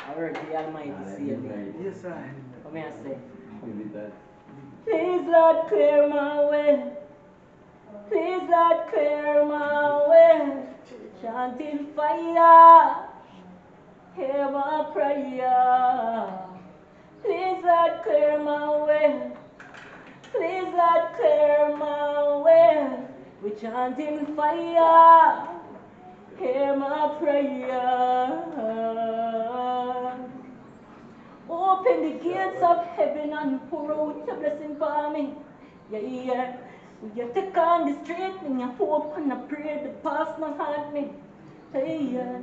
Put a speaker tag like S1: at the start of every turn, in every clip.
S1: I heard the Almighty say me.
S2: Yes, sir.
S1: What may I say? Please, Lord, clear my way. Please, Lord, clear my way. Chanting fire, hear my prayer. Please, Lord, clear my way. Please, Lord, clear my way. We chanting fire, hear my prayer. Open the gates of heaven and pour out your blessing for me. Yeah, yeah. You take on the street and you hope and I pray the past not haunt me. Hey, yeah.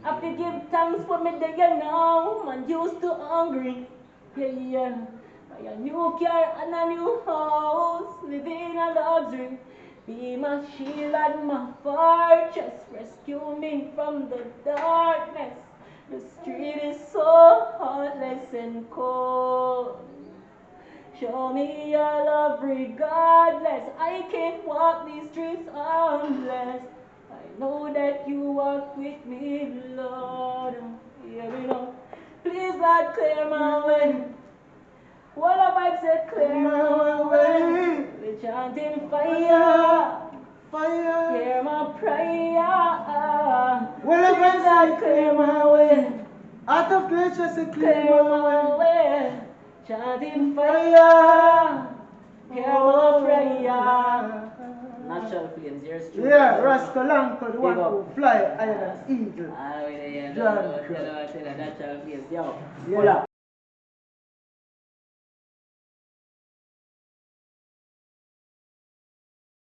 S1: I have to give thanks for me there now. Man used to hungry. Yeah, yeah. Buy a new car and a new house. Living a luxury. Be my shield and my fortress. Rescue me from the darkness. The street is so heartless and cold. Show me your love regardless. I can't walk these streets unless I know that you walk with me, Lord. Hear me now. Please, Lord, clear my way. What have I said? Clear my way. We're chanting fire.
S2: Fire.
S1: Hear my prayer.
S2: What have
S1: Please,
S2: I
S1: Lord, clear my way.
S2: Out of gracious and
S1: Clear
S2: clear
S1: my way. Chanting fire. Hear my prayer. Natural flames, yours true.
S2: Yeah, Rasta Lanka, the one
S1: Big up.
S2: who fly higher than eagle.
S1: Ah, yeah,
S2: John
S1: tell her, natural flames. Yo,
S2: Yeah.
S1: pull up.